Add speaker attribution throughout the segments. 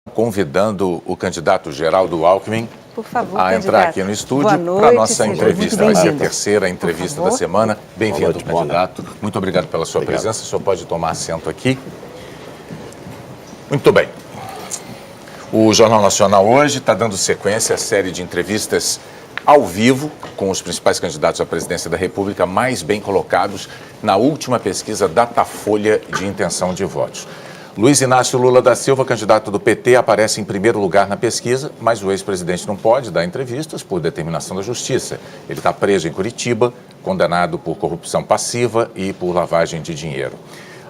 Speaker 1: Convidando o candidato Geraldo Alckmin
Speaker 2: por favor,
Speaker 1: a entrar aqui no estúdio para a nossa entrevista. Vai ser a terceira entrevista da semana. Bem-vindo, candidato. Muito obrigado pela sua presença. O senhor pode tomar assento aqui. Muito bem. O Jornal Nacional hoje está dando sequência à série de entrevistas ao vivo com os principais candidatos à presidência da República mais bem colocados na última pesquisa Datafolha de intenção de votos. Luiz Inácio Lula da Silva, candidato do PT, aparece em primeiro lugar na pesquisa, mas o ex-presidente não pode dar entrevistas por determinação da Justiça. Ele está preso em Curitiba, condenado por corrupção passiva e por lavagem de dinheiro.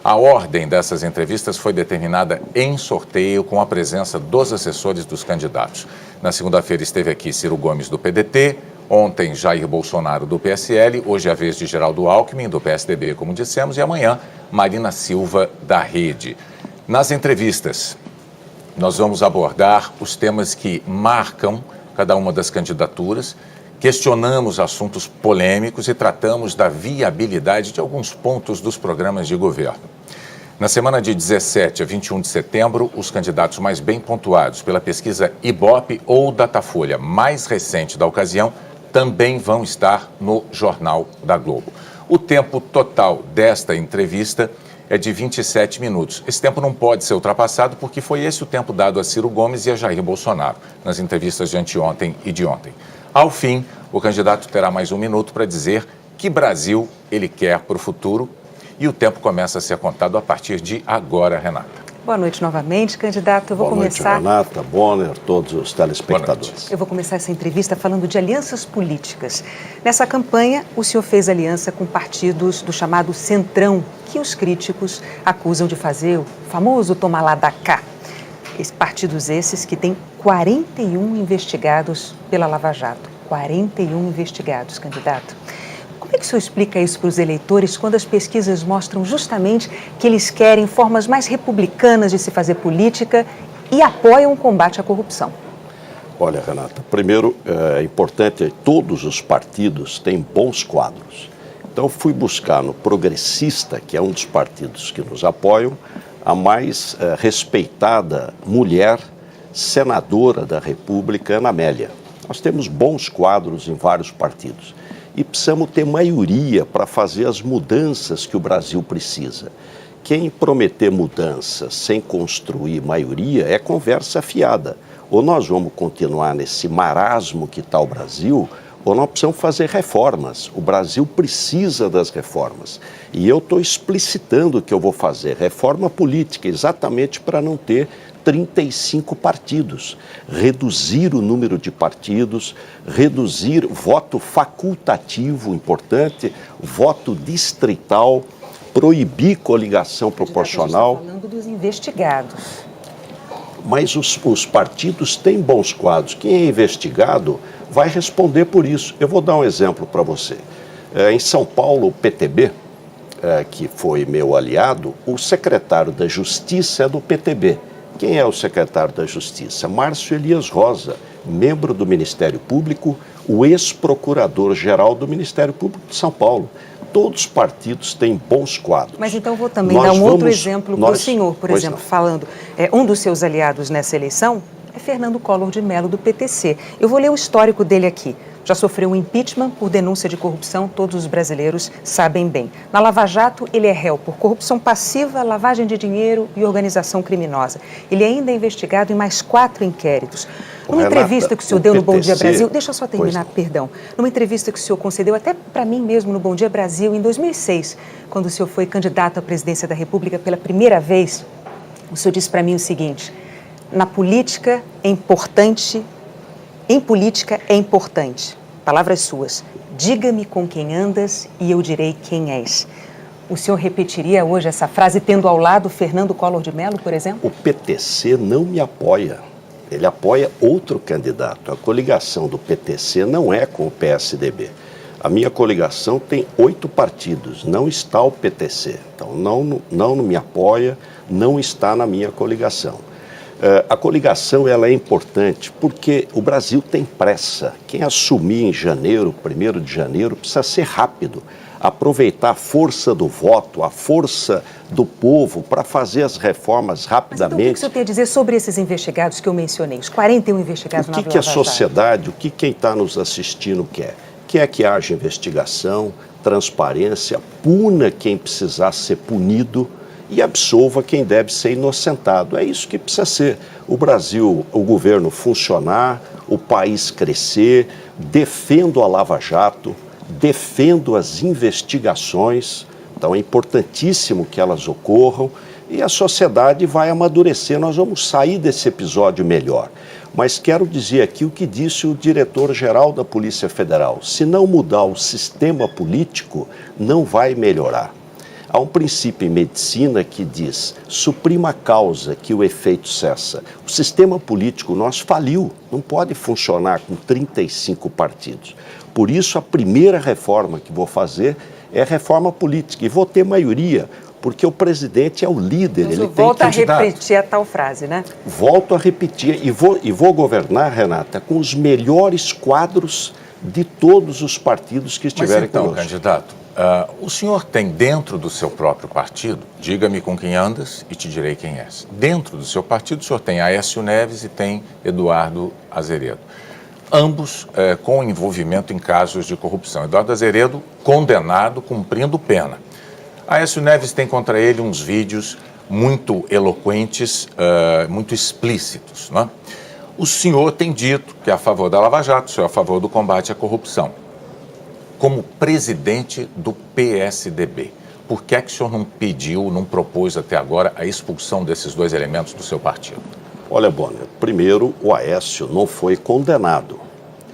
Speaker 1: A ordem dessas entrevistas foi determinada em sorteio com a presença dos assessores dos candidatos. Na segunda-feira esteve aqui Ciro Gomes, do PDT, ontem Jair Bolsonaro, do PSL, hoje é a vez de Geraldo Alckmin, do PSDB, como dissemos, e amanhã Marina Silva, da Rede. Nas entrevistas, nós vamos abordar os temas que marcam cada uma das candidaturas, questionamos assuntos polêmicos e tratamos da viabilidade de alguns pontos dos programas de governo. Na semana de 17 a 21 de setembro, os candidatos mais bem pontuados pela pesquisa Ibope ou Datafolha mais recente da ocasião também vão estar no Jornal da Globo. O tempo total desta entrevista é de 27 minutos. Esse tempo não pode ser ultrapassado porque foi esse o tempo dado a Ciro Gomes e a Jair Bolsonaro nas entrevistas de anteontem e de ontem. Ao fim, o candidato terá mais um minuto para dizer que Brasil ele quer para o futuro e o tempo começa a ser contado a partir de agora, Renata.
Speaker 2: Boa noite novamente, candidato. Eu vou começar...
Speaker 3: Boa noite, Renata, Bonner, todos os telespectadores.
Speaker 2: Eu vou começar essa entrevista falando de alianças políticas. Nessa campanha, o senhor fez aliança com partidos do chamado Centrão, que os críticos acusam de fazer o famoso toma lá da cá. Partidos esses que têm 41 investigados pela Lava Jato. 41 investigados, candidato. Como é que o senhor explica isso para os eleitores quando as pesquisas mostram justamente que eles querem formas mais republicanas de se fazer política e apoiam o combate à corrupção?
Speaker 3: Olha, Renata, primeiro é importante, todos os partidos têm bons quadros. Então fui buscar no Progressista, que é um dos partidos que nos apoiam, a mais respeitada mulher senadora da República, Ana Amélia. Nós temos bons quadros em vários partidos. E precisamos ter maioria para fazer as mudanças que o Brasil precisa. Quem prometer mudanças sem construir maioria é conversa fiada. Ou nós vamos continuar nesse marasmo que está o Brasil, ou nós precisamos fazer reformas. O Brasil precisa das reformas. E eu estou explicitando o que eu vou fazer. Reforma política, exatamente para não ter 35 partidos, reduzir o número de partidos, reduzir voto facultativo, importante, voto distrital, proibir coligação proporcional.
Speaker 2: Está falando dos investigados.
Speaker 3: Mas os partidos têm bons quadros. Quem é investigado vai responder por isso. Eu vou dar um exemplo para você. Em São Paulo, o PTB, que foi meu aliado, o secretário da Justiça é do PTB. Quem é o secretário da Justiça? Márcio Elias Rosa, membro do Ministério Público, o ex-procurador-geral do Ministério Público de São Paulo. Todos os partidos têm bons quadros.
Speaker 2: Mas então vou também dar um outro exemplo para o senhor, por exemplo, falando, um dos seus aliados nessa eleição é Fernando Collor de Mello, do PTC. Eu vou ler o histórico dele aqui. Já sofreu um impeachment por denúncia de corrupção, todos os brasileiros sabem bem. Na Lava Jato, ele é réu por corrupção passiva, lavagem de dinheiro e organização criminosa. Ele ainda é investigado em mais 4 inquéritos. Numa entrevista que o senhor deu no Bom Dia Brasil, deixa eu só terminar, perdão. Numa entrevista que o senhor concedeu até para mim mesmo no Bom Dia Brasil, em 2006, quando o senhor foi candidato à presidência da República pela primeira vez, o senhor disse para mim o seguinte: na política é importante... Em política é importante, palavras suas, diga-me com quem andas e eu direi quem és. O senhor repetiria hoje essa frase tendo ao lado Fernando Collor de Mello, por exemplo?
Speaker 3: O PTC não me apoia, ele apoia outro candidato. A coligação do PTC não é com o PSDB. A minha coligação tem 8 partidos, não está o PTC. Então não me apoia, não está na minha coligação. A coligação ela é importante porque o Brasil tem pressa. Quem assumir em janeiro, 1º de janeiro, precisa ser rápido. aproveitar a força do voto, a força do povo para fazer as reformas rapidamente.
Speaker 2: Mas então, o que o senhor tem a dizer sobre esses investigados que eu mencionei, os 41 investigados na Lava Jato?
Speaker 3: O que a sociedade, o que quem está nos assistindo quer? Quer que haja investigação, transparência, puna quem precisar ser punido e absolva quem deve ser inocentado. É isso que precisa ser. O Brasil, o governo funcionar, o país crescer, defendo a Lava Jato, defendo as investigações, então é importantíssimo que elas ocorram e a sociedade vai amadurecer, nós vamos sair desse episódio melhor. Mas quero dizer aqui o que disse o diretor-geral da Polícia Federal, se não mudar o sistema político, não vai melhorar. Há um princípio em medicina que diz, suprima a causa que o efeito cessa. O sistema político nosso faliu, não pode funcionar com 35 partidos. Por isso, a primeira reforma que vou fazer é a reforma política. E vou ter maioria, porque o presidente é o líder, ele tem candidato.
Speaker 2: Volta a repetir a tal frase, né?
Speaker 3: Volto a repetir e vou governar, Renata, com os melhores quadros de todos os partidos que estiverem conosco.
Speaker 1: Mas então, candidato, o senhor tem dentro do seu próprio partido, diga-me com quem andas e te direi quem és. Dentro do seu partido, o senhor tem Aécio Neves e tem Eduardo Azeredo. Ambos com envolvimento em casos de corrupção. Eduardo Azeredo condenado, cumprindo pena. Aécio Neves tem contra ele uns vídeos muito eloquentes, muito explícitos, né? O senhor tem dito que é a favor da Lava Jato, o senhor é a favor do combate à corrupção. Como presidente do PSDB, por que é que o senhor não pediu, não propôs até agora a expulsão desses dois elementos do seu partido?
Speaker 3: Olha, Bonner, primeiro, o Aécio não foi condenado.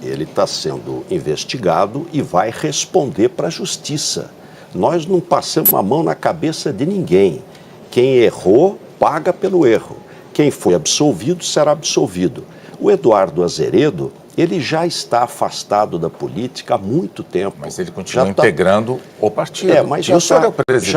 Speaker 3: Ele está sendo investigado e vai responder para a justiça. Nós não passamos a mão na cabeça de ninguém. Quem errou, paga pelo erro. Quem foi absolvido, será absolvido. O Eduardo Azeredo, ele já está afastado da política há muito tempo.
Speaker 1: Mas ele continua integrando o partido.
Speaker 3: Mas
Speaker 1: já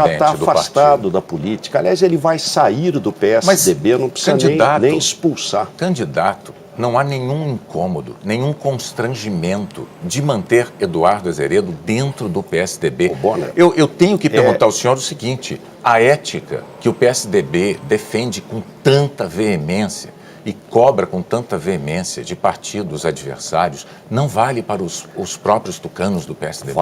Speaker 1: está
Speaker 3: afastado da política. Aliás, ele vai sair do PSDB, não precisa nem expulsar.
Speaker 1: Candidato, não há nenhum incômodo, nenhum constrangimento de manter Eduardo Azeredo dentro do PSDB. Eu tenho que perguntar ao senhor o seguinte, a ética que o PSDB defende com tanta veemência e cobra com tanta veemência de partidos adversários, não vale para os próprios tucanos do PSDB?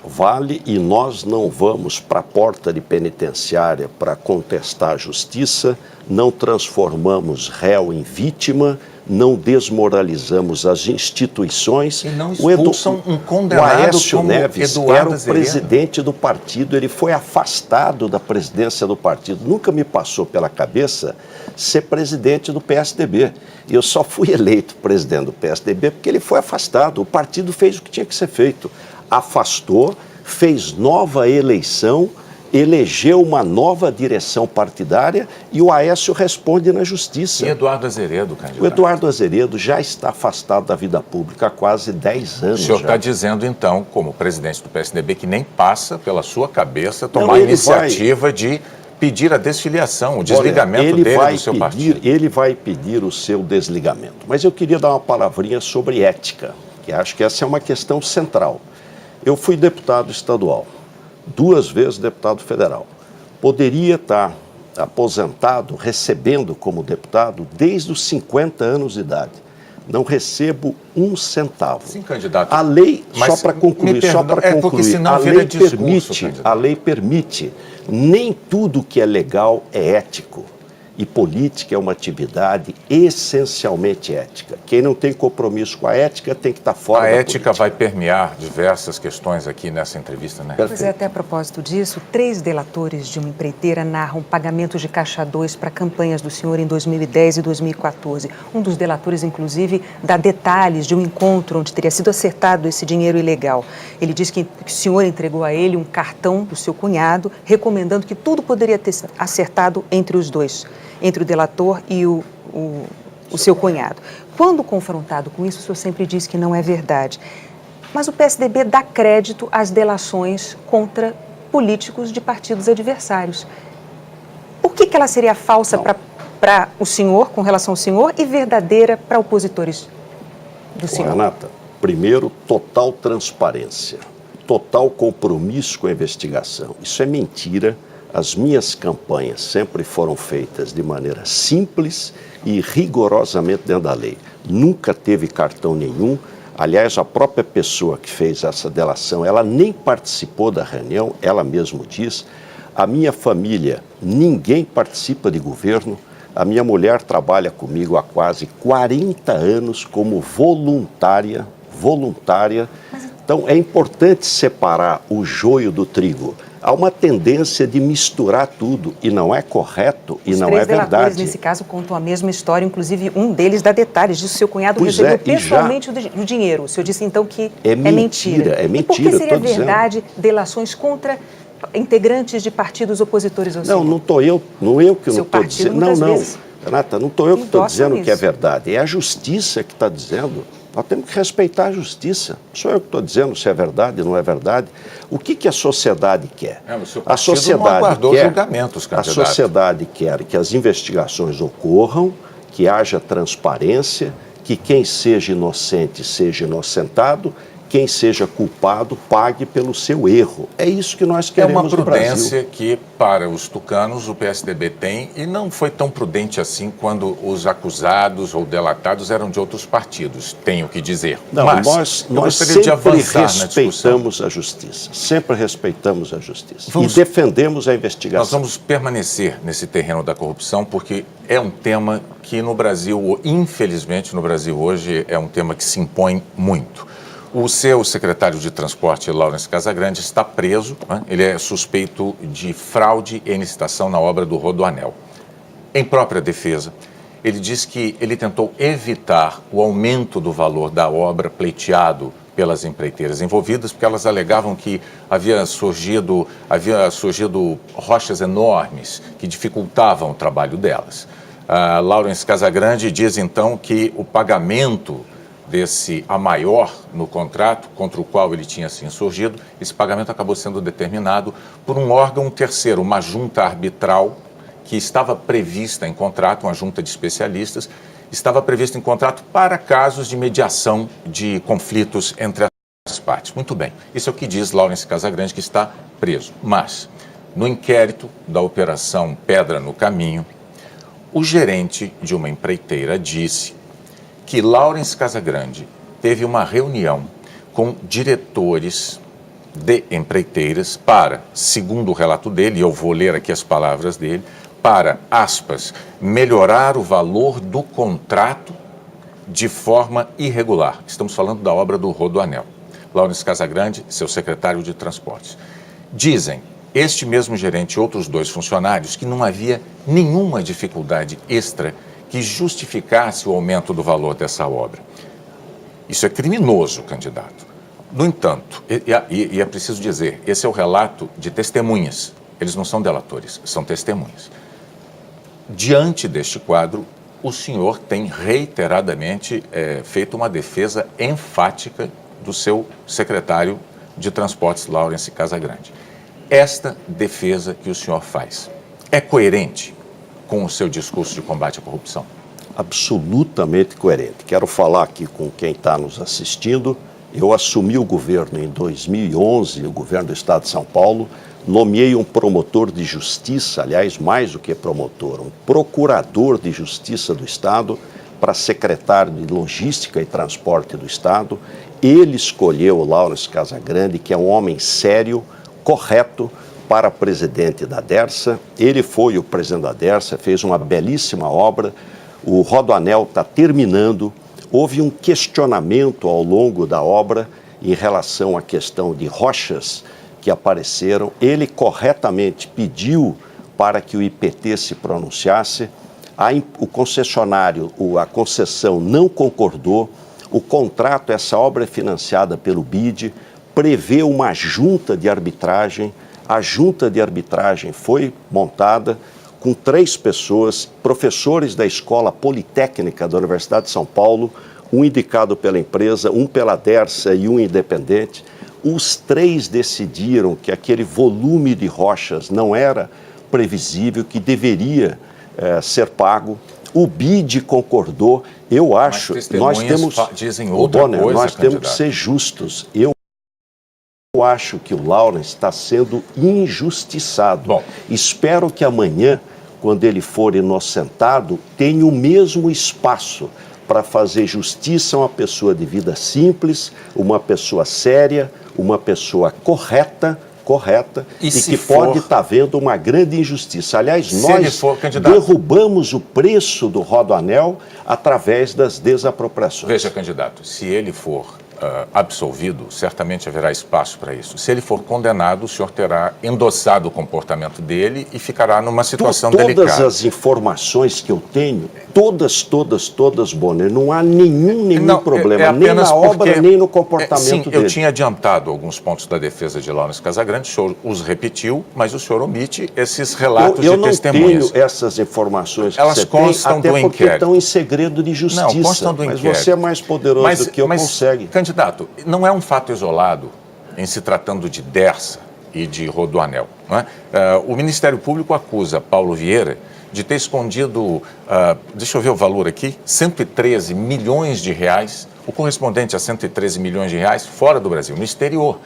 Speaker 3: Vale, e nós não vamos para a porta de penitenciária para contestar a justiça, não transformamos réu em vítima, não desmoralizamos as instituições.
Speaker 1: E não expulsam um condenado
Speaker 3: o Aécio
Speaker 1: como
Speaker 3: Neves
Speaker 1: Eduardo
Speaker 3: era o
Speaker 1: Azeredo.
Speaker 3: presidente do partido, ele foi afastado da presidência do partido. Nunca me passou pela cabeça ser presidente do PSDB. Eu só fui eleito presidente do PSDB porque ele foi afastado. O partido fez o que tinha que ser feito. Afastou, fez nova eleição, elegeu uma nova direção partidária e o Aécio responde na justiça.
Speaker 1: E Eduardo Azeredo, candidato?
Speaker 3: O Eduardo Azeredo já está afastado da vida pública há quase 10 anos.
Speaker 1: O senhor está dizendo, então, como presidente do PSDB, que nem passa pela sua cabeça tomar a iniciativa de pedir a desfiliação, o desligamento dele do seu partido.
Speaker 3: Ele vai pedir o seu desligamento. Mas eu queria dar uma palavrinha sobre ética, que acho que essa é uma questão central. Eu fui deputado estadual, 2 vezes deputado federal. Poderia estar aposentado, recebendo como deputado desde os 50 anos de idade. Não recebo 1 centavo.
Speaker 1: Sim, candidato.
Speaker 3: A lei, só para concluir, a lei permite, nem tudo que é legal é ético. E política é uma atividade essencialmente ética. Quem não tem compromisso com a ética tem que estar fora da política.
Speaker 1: A ética vai permear diversas questões aqui nessa entrevista, né?
Speaker 2: Pois é, até a propósito disso, 3 delatores de uma empreiteira narram pagamentos de caixa 2 para campanhas do senhor em 2010 e 2014. Um dos delatores, inclusive, dá detalhes de um encontro onde teria sido acertado esse dinheiro ilegal. Ele diz que o senhor entregou a ele um cartão do seu cunhado, recomendando que tudo poderia ter acertado entre os dois, entre o delator e o seu cunhado. Quando confrontado com isso, o senhor sempre diz que não é verdade. Mas o PSDB dá crédito às delações contra políticos de partidos adversários. Por que ela seria falsa para o senhor, com relação ao senhor, e verdadeira para opositores do senhor?
Speaker 3: Renata, primeiro, total transparência. total compromisso com a investigação. Isso é mentira. As minhas campanhas sempre foram feitas de maneira simples e rigorosamente dentro da lei. Nunca teve cartão nenhum. Aliás, a própria pessoa que fez essa delação, ela nem participou da reunião, ela mesma diz. A minha família, ninguém participa de governo. A minha mulher trabalha comigo há quase 40 anos como voluntária. Então, é importante separar o joio do trigo. Há uma tendência de misturar tudo e não é correto e não é verdade. Os três delatores,
Speaker 2: nesse caso, contam a mesma história, inclusive um deles dá detalhes disso. Seu cunhado recebeu pessoalmente o dinheiro. O senhor disse, então, que é mentira.
Speaker 3: É mentira,
Speaker 2: e por que seria verdade delações contra integrantes de partidos opositores ao senhor?
Speaker 3: Não estou eu que não estou dizendo. Não, Renata, não estou eu que estou dizendo que é verdade. É a justiça que está dizendo. Nós temos que respeitar a justiça. Não sou eu que estou dizendo se é verdade ou não é verdade. O que a sociedade quer?
Speaker 1: A sociedade
Speaker 3: quer
Speaker 1: julgamentos, candidato.
Speaker 3: A sociedade quer que as investigações ocorram, que haja transparência, que quem seja inocente seja inocentado, quem seja culpado pague pelo seu erro. É isso que nós queremos no Brasil.
Speaker 1: É uma prudência que, para os tucanos, o PSDB tem, e não foi tão prudente assim quando os acusados ou delatados eram de outros partidos, tenho que dizer.
Speaker 3: Não, mas nós sempre respeitamos a justiça, sempre respeitamos a justiça e defendemos a investigação.
Speaker 1: Nós vamos permanecer nesse terreno da corrupção porque é um tema que no Brasil, infelizmente no Brasil hoje, é um tema que se impõe muito. O seu secretário de Transporte, Laurence Casagrande, está preso, né? Ele é suspeito de fraude em licitação na obra do Rodoanel. Em própria defesa, ele diz que ele tentou evitar o aumento do valor da obra pleiteado pelas empreiteiras envolvidas, porque elas alegavam que havia surgido rochas enormes que dificultavam o trabalho delas. Laurence Casagrande diz, então, que o pagamento a maior no contrato contra o qual ele tinha se insurgido, esse pagamento acabou sendo determinado por um órgão terceiro, uma junta arbitral que estava prevista em contrato, uma junta de especialistas, estava prevista em contrato para casos de mediação de conflitos entre as partes. Muito bem, isso é o que diz Laurence Casagrande, que está preso. Mas, no inquérito da Operação Pedra no Caminho, o gerente de uma empreiteira disse que Laurence Casagrande teve uma reunião com diretores de empreiteiras para, segundo o relato dele, e eu vou ler aqui as palavras dele, para, aspas, melhorar o valor do contrato de forma irregular. Estamos falando da obra do Rodoanel. Laurence Casagrande, seu secretário de Transportes. Dizem este mesmo gerente e outros 2 funcionários que não havia nenhuma dificuldade extra que justificasse o aumento do valor dessa obra. Isso é criminoso, candidato. No entanto, e é preciso dizer, esse é o relato de testemunhas. Eles não são delatores, são testemunhas. Diante deste quadro, o senhor tem reiteradamente feito uma defesa enfática do seu secretário de Transportes, Laurence Casagrande. Esta defesa que o senhor faz é coerente com o seu discurso de combate à corrupção?
Speaker 3: Absolutamente coerente. Quero falar aqui com quem está nos assistindo. Eu assumi o governo em 2011, o governo do Estado de São Paulo, nomeei um promotor de justiça, aliás, mais do que promotor, um procurador de justiça do Estado para secretário de Logística e Transporte do Estado. Ele escolheu o Laurence Casagrande, que é um homem sério, correto, para presidente da Dersa. Ele foi o presidente da Dersa, fez uma belíssima obra. O Rodoanel está terminando. Houve um questionamento ao longo da obra em relação à questão de rochas que apareceram. Ele corretamente pediu para que o IPT se pronunciasse. O concessionário, a concessão não concordou. O contrato, essa obra é financiada pelo BID, prevê uma junta de arbitragem. A junta de arbitragem foi montada com 3 pessoas, professores da Escola Politécnica da Universidade de São Paulo, um indicado pela empresa, um pela Dersa e um independente. Os 3 decidiram que aquele volume de rochas não era previsível, que deveria ser pago. O BID concordou. Eu acho, nós temos,
Speaker 1: dizem outra coisa,
Speaker 3: nós temos que ser justos. Eu Eu acho que o Lawrence está sendo injustiçado.
Speaker 1: Bom.
Speaker 3: Espero que amanhã, quando ele for inocentado, tenha o mesmo espaço para fazer justiça a uma pessoa de vida simples, uma pessoa séria, uma pessoa correta e que pode estar vendo uma grande injustiça. Aliás, nós derrubamos o preço do Rodoanel através das desapropriações.
Speaker 1: Veja, candidato, se ele for absolvido, certamente haverá espaço para isso. Se ele for condenado, o senhor terá endossado o comportamento dele e ficará numa situação delicada.
Speaker 3: Todas as informações que eu tenho, todas, Bonner, não há nenhum problema, nem na obra, nem no comportamento dele.
Speaker 1: Eu tinha adiantado alguns pontos da defesa de Lawrence Casagrande, o senhor os repetiu, mas o senhor omite esses relatos de testemunhas.
Speaker 3: Eu não tenho essas informações que
Speaker 1: elas
Speaker 3: você
Speaker 1: constam
Speaker 3: tem,
Speaker 1: do
Speaker 3: até porque estão em segredo de justiça.
Speaker 1: Não, constam do inquérito.
Speaker 3: Mas você é mais poderoso do que eu, consegue.
Speaker 1: Candidato, não é um fato isolado em se tratando de Dersa e de Rodoanel. Não é? O Ministério Público acusa Paulo Vieira de ter escondido, deixa eu ver o valor aqui, 113 milhões de reais, o correspondente a 113 milhões de reais fora do Brasil, no exterior.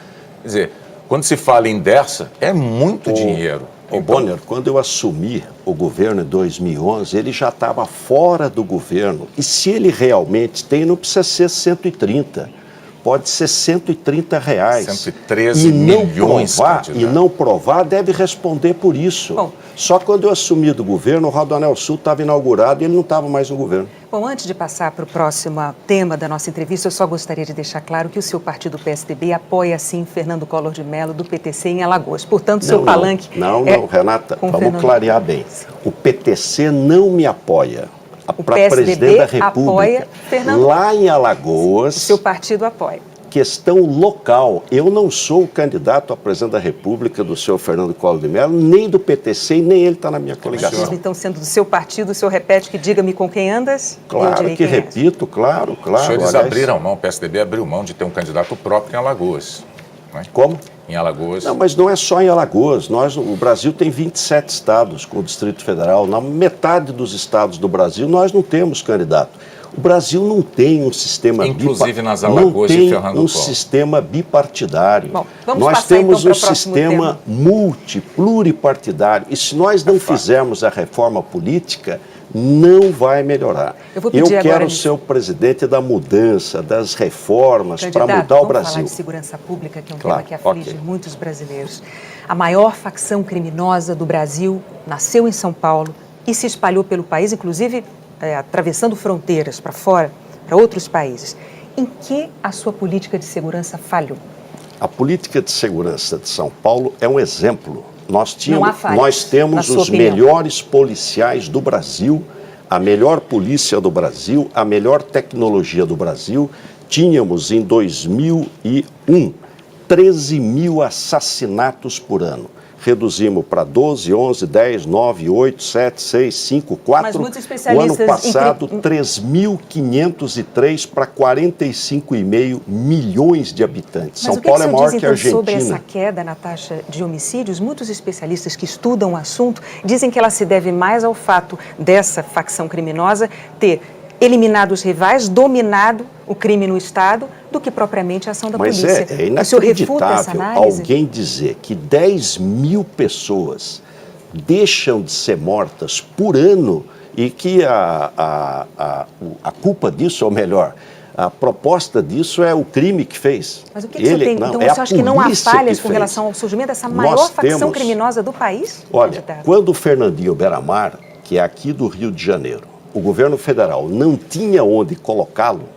Speaker 1: Quer dizer, quando se fala em Dersa, é muito dinheiro.
Speaker 3: Então, Bonner, quando eu assumi o governo em 2011, ele já estava fora do governo. E se ele realmente tem, não precisa ser 130. Pode ser 130 reais.
Speaker 1: 113 milhões.
Speaker 3: E não provar, deve responder por isso.
Speaker 2: Bom,
Speaker 3: só quando eu assumi do governo, o Rodoanel Sul estava inaugurado e ele não estava mais no governo.
Speaker 2: Bom, antes de passar para o próximo tema da nossa entrevista, eu só gostaria de deixar claro que o seu partido, PSDB, apoia, sim, Fernando Collor de Mello, do PTC, em Alagoas. Portanto, seu palanque...
Speaker 3: Não, Renata, vamos clarear bem. O PTC não me apoia. Para presidente da República,
Speaker 2: apoia Fernando...
Speaker 3: lá em Alagoas...
Speaker 2: O seu partido apoia.
Speaker 3: Questão local. Eu não sou o candidato a presidente da República do senhor Fernando Collor de Mello, nem do PTC, e nem ele está na minha coligação.
Speaker 2: Então, sendo do seu partido, o senhor repete que diga-me com quem andas?
Speaker 3: Claro que repito, claro.
Speaker 1: Os senhores abriram mão, o PSDB abriu mão de ter um candidato próprio em Alagoas. Não é?
Speaker 3: Como?
Speaker 1: Em Alagoas.
Speaker 3: Não, mas não é só em Alagoas. O Brasil tem 27 estados com o Distrito Federal. Na metade dos estados do Brasil, nós não temos candidato. O Brasil não tem um sistema
Speaker 1: inclusive nas Alagoas de Fernando Collor.
Speaker 3: Sistema bipartidário.
Speaker 2: Bom,
Speaker 3: nós temos um sistema pluripartidário. E se nós não fizermos a reforma política, não vai melhorar. Eu quero ser o presidente da mudança, das reformas, para mudar o Brasil.
Speaker 2: Vamos falar de segurança pública, que é um tema que aflige muitos brasileiros. A maior facção criminosa do Brasil nasceu em São Paulo e se espalhou pelo país, inclusive atravessando fronteiras para fora, para outros países. Em que a sua política de segurança falhou?
Speaker 3: A política de segurança de São Paulo é um exemplo. Nós temos os melhores policiais do Brasil, a melhor polícia do Brasil, a melhor tecnologia do Brasil. Tínhamos em 2001 13 mil assassinatos por ano. Reduzimos para 12, 11, 10, 9, 8, 7, 6, 5, 4.
Speaker 2: Mas muitos especialistas...
Speaker 3: O ano passado, 3.503 para 45,5 milhões de habitantes. São Paulo é maior que a Argentina.
Speaker 2: Sobre essa queda na taxa de homicídios, muitos especialistas que estudam o assunto dizem que ela se deve mais ao fato dessa facção criminosa ter eliminado os rivais, dominado o crime no Estado, do que propriamente a ação da polícia.
Speaker 3: Mas é inacreditável alguém dizer que 10 mil pessoas deixam de ser mortas por ano e que a culpa disso, ou melhor, a proposta disso é o crime que fez.
Speaker 2: Mas o que você tem? Então você acha que não há falhas com relação ao surgimento dessa maior facção criminosa do país?
Speaker 3: Olha, quando o Fernandinho Beiramar, que é aqui do Rio de Janeiro, o governo federal não tinha onde colocá-lo,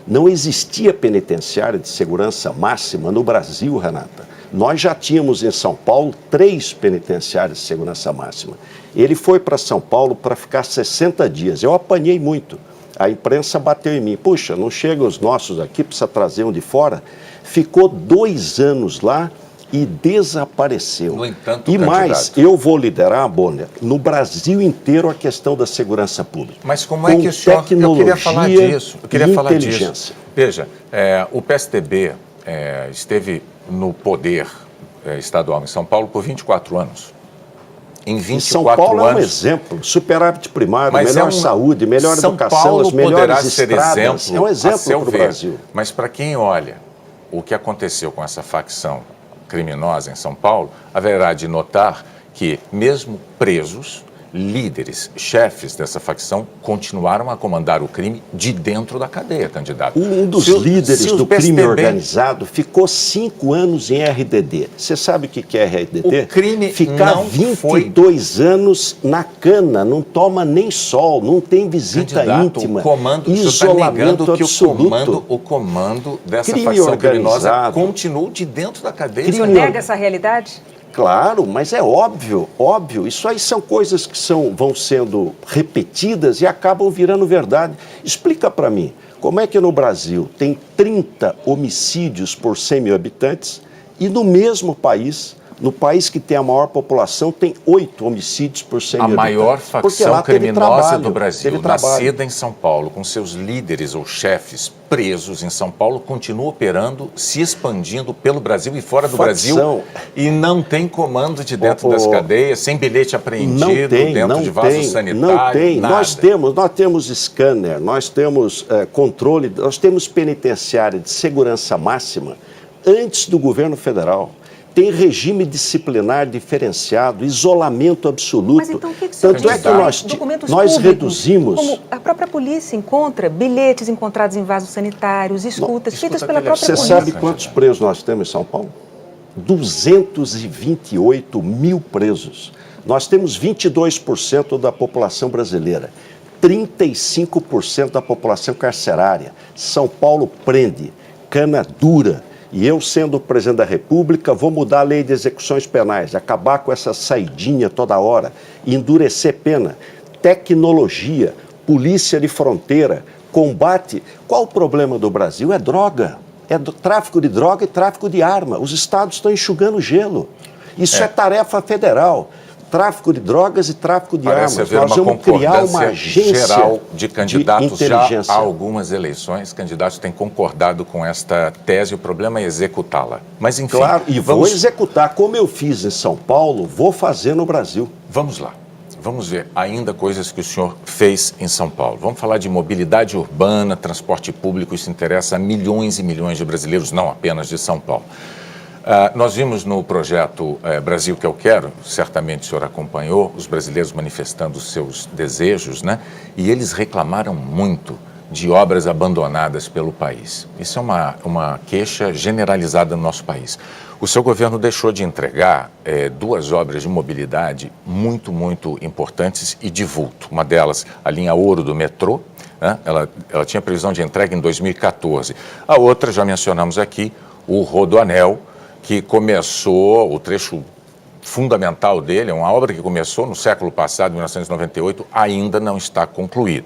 Speaker 3: não existia penitenciária de segurança máxima no Brasil, Renata. Nós já tínhamos em São Paulo 3 penitenciárias de segurança máxima. Ele foi para São Paulo para ficar 60 dias. Eu apanhei muito. A imprensa bateu em mim. Puxa, não chegam os nossos aqui, precisa trazer um de fora. Ficou 2 anos lá e desapareceu.
Speaker 1: No entanto,
Speaker 3: mais, eu vou liderar, Bonner, no Brasil inteiro a questão da segurança pública.
Speaker 1: Mas como é que o senhor... Eu queria falar disso. Veja, o PSDB esteve no poder estadual em São Paulo por 24 anos. Em 24
Speaker 3: São Paulo
Speaker 1: anos,
Speaker 3: é um exemplo, superávit primário, melhor saúde, melhor educação, as melhores estradas. É um exemplo para o Brasil.
Speaker 1: Mas para quem olha o que aconteceu com essa facção criminosa em São Paulo, haverá de notar que, mesmo presos, líderes, chefes dessa facção continuaram a comandar o crime de dentro da cadeia, candidato.
Speaker 3: Um dos líderes do crime organizado ficou 5 anos em RDD. Você sabe o que é RDD?
Speaker 1: O crime
Speaker 3: ficar
Speaker 1: não
Speaker 3: 22 anos na cana, não toma nem sol, não tem visita íntima, isolamento absoluto.
Speaker 1: O comando dessa facção criminosa continuou de dentro da cadeia.
Speaker 2: O senhor nega essa realidade?
Speaker 3: Claro, mas é óbvio. Isso aí são coisas que vão sendo repetidas e acabam virando verdade. Explica para mim, como é que no Brasil tem 30 homicídios por 100 mil habitantes e no mesmo país, no país que tem a maior população, tem 8 homicídios por 100 mil habitantes?
Speaker 1: A maior facção criminosa do Brasil, nascida em São Paulo, com seus líderes ou chefes presos em São Paulo, continua operando, se expandindo pelo Brasil e fora do Brasil, e não tem comando de dentro das cadeias, sem bilhete apreendido, dentro de vaso sanitário,
Speaker 3: não tem.
Speaker 1: Nada.
Speaker 3: Nós temos scanner, nós temos controle, nós temos penitenciária de segurança máxima antes do governo federal. Tem regime disciplinar diferenciado, isolamento absoluto.
Speaker 2: Mas então o que
Speaker 3: Tanto é que nós reduzimos...
Speaker 2: Como a própria polícia encontra bilhetes encontrados em vasos sanitários, escutas feitas pela própria polícia.
Speaker 3: Você sabe quantos presos nós temos em São Paulo? 228 mil presos. Nós temos 22% da população brasileira, 35% da população carcerária. São Paulo prende, cana dura. E eu, sendo presidente da República, vou mudar a lei de execuções penais, acabar com essa saidinha toda hora, endurecer pena, tecnologia, polícia de fronteira, combate. Qual o problema do Brasil? É droga. É tráfico de droga e tráfico de arma. Os estados estão enxugando gelo. Isso é tarefa federal. Tráfico de drogas e tráfico de armas.
Speaker 1: Nós vamos criar uma agência geral de candidatos. Já há algumas eleições, candidatos têm concordado com esta tese, o problema é executá-la. Mas, enfim...
Speaker 3: Claro, e vou executar. Como eu fiz em São Paulo, vou fazer no Brasil.
Speaker 1: Vamos lá. Vamos ver ainda coisas que o senhor fez em São Paulo. Vamos falar de mobilidade urbana, transporte público, isso interessa a milhões e milhões de brasileiros, não apenas de São Paulo. Nós vimos no projeto Brasil que eu quero, certamente o senhor acompanhou, os brasileiros manifestando os seus desejos, né? E eles reclamaram muito de obras abandonadas pelo país. Isso é uma queixa generalizada no nosso país. O seu governo deixou de entregar 2 obras de mobilidade muito, muito importantes e de vulto. Uma delas, a linha Ouro do metrô, né? Ela tinha previsão de entrega em 2014. A outra, já mencionamos aqui, o Rodoanel, que começou, o trecho fundamental dele, é uma obra que começou no século passado, 1998, ainda não está concluída.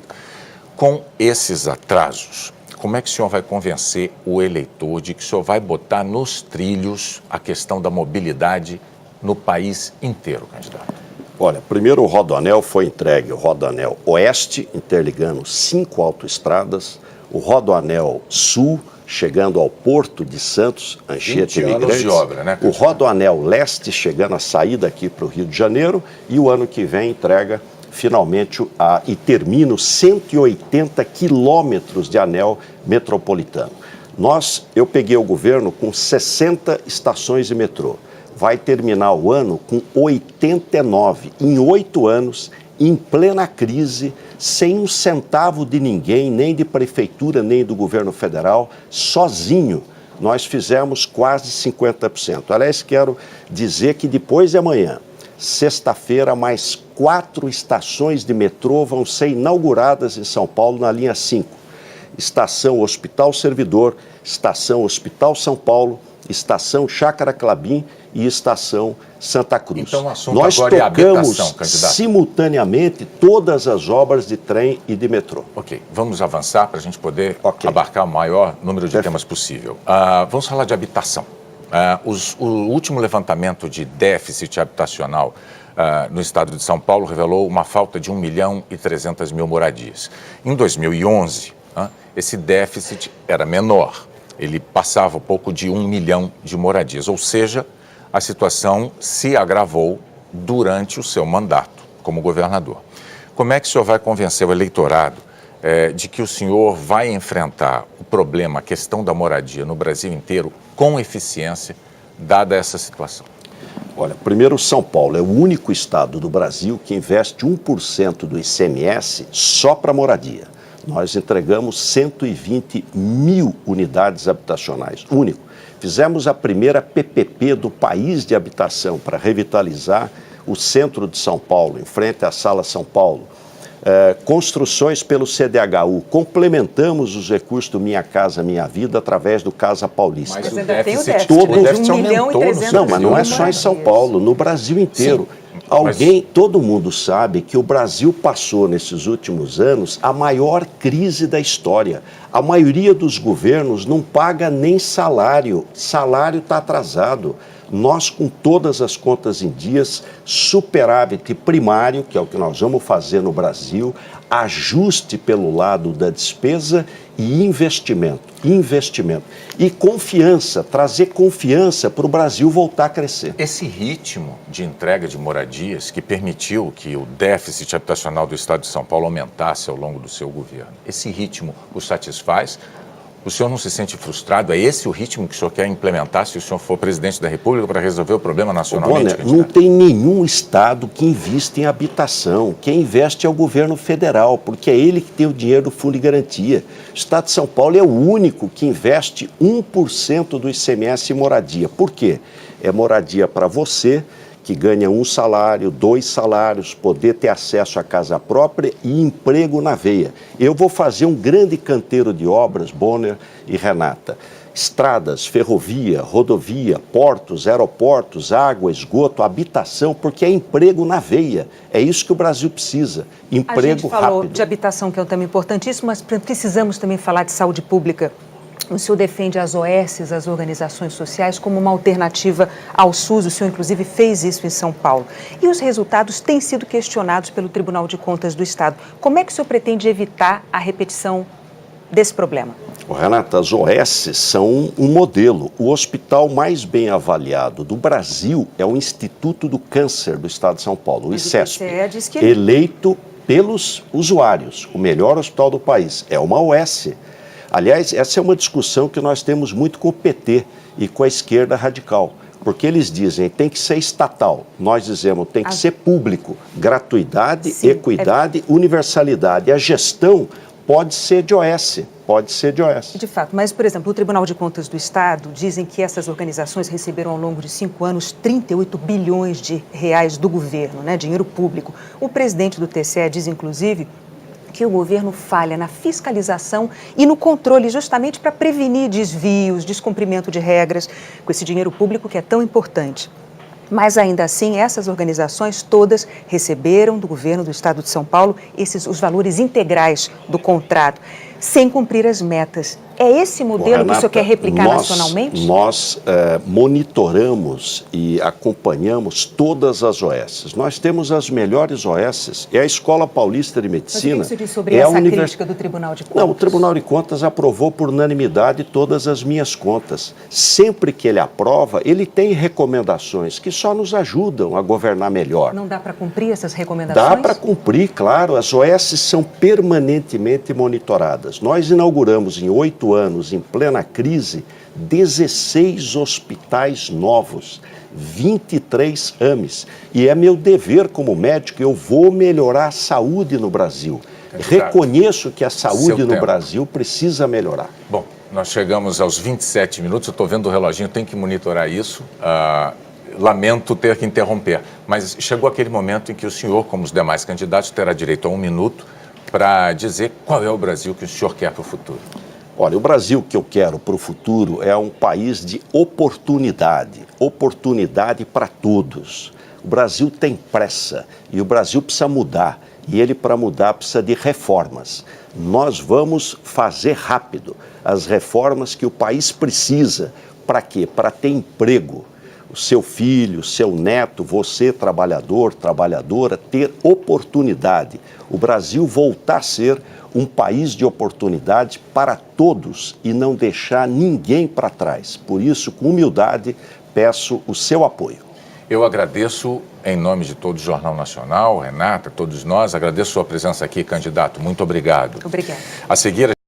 Speaker 1: Com esses atrasos, como é que o senhor vai convencer o eleitor de que o senhor vai botar nos trilhos a questão da mobilidade no país inteiro, candidato?
Speaker 3: Olha, primeiro o Rodoanel foi entregue, o Rodoanel Oeste, interligando 5 autoestradas, o Rodoanel Sul, chegando ao Porto de Santos, Anchieta e Imigrantes,
Speaker 1: de obra, né,
Speaker 3: o Rodoanel Leste, chegando a saída aqui para o Rio de Janeiro, e o ano que vem entrega finalmente e termina os 180 quilômetros de anel metropolitano. Eu peguei o governo com 60 estações de metrô. Vai terminar o ano com 89. Em 8 anos, em plena crise, sem um centavo de ninguém, nem de prefeitura, nem do governo federal, sozinho, nós fizemos quase 50%. Aliás, quero dizer que depois de amanhã, sexta-feira, mais 4 estações de metrô vão ser inauguradas em São Paulo na linha 5. Estação Hospital Servidor, Estação Hospital São Paulo, Estação Chácara Clabim e Estação Santa Cruz.
Speaker 1: Então o assunto agora é a habitação, candidato.
Speaker 3: Simultaneamente todas as obras de trem e de metrô.
Speaker 1: Ok, vamos avançar para a gente poder abarcar o maior número de temas possível. Vamos falar de habitação. O último levantamento de déficit habitacional no estado de São Paulo revelou uma falta de 1.300.000 moradias. Em 2011, esse déficit era menor. Ele passava um pouco de 1 milhão de moradias, ou seja, a situação se agravou durante o seu mandato como governador. Como é que o senhor vai convencer o eleitorado de que o senhor vai enfrentar o problema, a questão da moradia no Brasil inteiro com eficiência, dada essa situação?
Speaker 3: Olha, primeiro, São Paulo é o único estado do Brasil que investe 1% do ICMS só para moradia. Nós entregamos 120 mil unidades habitacionais, único. Fizemos a primeira PPP do país de habitação para revitalizar o centro de São Paulo, em frente à Sala São Paulo. Construções pelo CDHU, complementamos os recursos do Minha Casa Minha Vida através do Casa Paulista.
Speaker 1: Mas
Speaker 2: o déficit,
Speaker 3: todo
Speaker 2: né? De 1 milhão e 300
Speaker 3: Não, mas não é só em São Paulo, no Brasil inteiro. Sim, todo mundo sabe que o Brasil passou nesses últimos anos a maior crise da história. A maioria dos governos não paga nem salário, salário está atrasado. Nós, com todas as contas em dias, superávit primário, que é o que nós vamos fazer no Brasil, ajuste pelo lado da despesa e investimento. E confiança, trazer confiança para o Brasil voltar a crescer.
Speaker 1: Esse ritmo de entrega de moradias que permitiu que o déficit habitacional do Estado de São Paulo aumentasse ao longo do seu governo, esse ritmo o satisfaz? O senhor não se sente frustrado? É esse o ritmo que o senhor quer implementar se o senhor for presidente da República para resolver o problema nacionalmente?
Speaker 3: Bonner, não tem nenhum estado que investe em habitação. Quem investe é o governo federal, porque é ele que tem o dinheiro do Fundo de Garantia. O Estado de São Paulo é o único que investe 1% do ICMS em moradia. Por quê? É moradia para você, que ganha 1 salário, 2 salários, poder ter acesso à casa própria e emprego na veia. Eu vou fazer um grande canteiro de obras, Bonner e Renata. Estradas, ferrovia, rodovia, portos, aeroportos, água, esgoto, habitação, porque é emprego na veia. É isso que o Brasil precisa, emprego rápido.
Speaker 2: A gente falou de habitação, que é um tema importantíssimo, mas precisamos também falar de saúde pública. O senhor defende as OS, as organizações sociais, como uma alternativa ao SUS. O senhor, inclusive, fez isso em São Paulo. E os resultados têm sido questionados pelo Tribunal de Contas do Estado. Como é que o senhor pretende evitar a repetição desse problema?
Speaker 3: Renata, as OS são um modelo. O hospital mais bem avaliado do Brasil é o Instituto do Câncer do Estado de São Paulo, o ICESP, eleito pelos usuários, o melhor hospital do país. É uma OS. Aliás, essa é uma discussão que nós temos muito com o PT e com a esquerda radical, porque eles dizem tem que ser estatal, nós dizemos tem que ser público, gratuidade, sim, equidade, universalidade. A gestão pode ser de OS, De
Speaker 2: fato, mas, por exemplo, o Tribunal de Contas do Estado dizem que essas organizações receberam ao longo de 5 anos 38 bilhões de reais do governo, né, dinheiro público. O presidente do TCE diz, inclusive, que o governo falha na fiscalização e no controle justamente para prevenir desvios, descumprimento de regras com esse dinheiro público que é tão importante. Mas ainda assim, essas organizações todas receberam do governo do Estado de São Paulo os valores integrais do contrato, sem cumprir as metas. É esse modelo, Renata, que o senhor quer replicar nacionalmente?
Speaker 3: Nós monitoramos e acompanhamos todas as OS. Nós temos as melhores OS. É a Escola Paulista de Medicina.
Speaker 2: Mas o que você diz sobre essa crítica do Tribunal de Contas?
Speaker 3: Não, o Tribunal de Contas aprovou por unanimidade todas as minhas contas. Sempre que ele aprova, ele tem recomendações que só nos ajudam a governar melhor.
Speaker 2: Não dá para cumprir essas recomendações?
Speaker 3: Dá para cumprir, claro. As OS são permanentemente monitoradas. Nós inauguramos em 8 anos, em plena crise, 16 hospitais novos, 23 AMEs. E é meu dever como médico, eu vou melhorar a saúde no Brasil. Reconheço que a saúde no Brasil precisa melhorar.
Speaker 1: Bom, nós chegamos aos 27 minutos, eu estou vendo o reloginho, tem que monitorar isso. Lamento ter que interromper, mas chegou aquele momento em que o senhor, como os demais candidatos, terá direito a 1 minuto para dizer qual é o Brasil que o senhor quer para o futuro.
Speaker 3: Olha, o Brasil que eu quero para o futuro é um país de oportunidade para todos. O Brasil tem pressa e o Brasil precisa mudar. E ele, para mudar, precisa de reformas. Nós vamos fazer rápido as reformas que o país precisa. Para quê? Para ter emprego. O seu filho, o seu neto, você, trabalhador, trabalhadora, ter oportunidade. O Brasil voltar a ser um país de oportunidade para todos e não deixar ninguém para trás. Por isso, com humildade, peço o seu apoio.
Speaker 1: Eu agradeço, em nome de todo o Jornal Nacional, Renata, todos nós, agradeço a sua presença aqui, candidato. Muito obrigado.
Speaker 2: Obrigada.
Speaker 1: A seguir...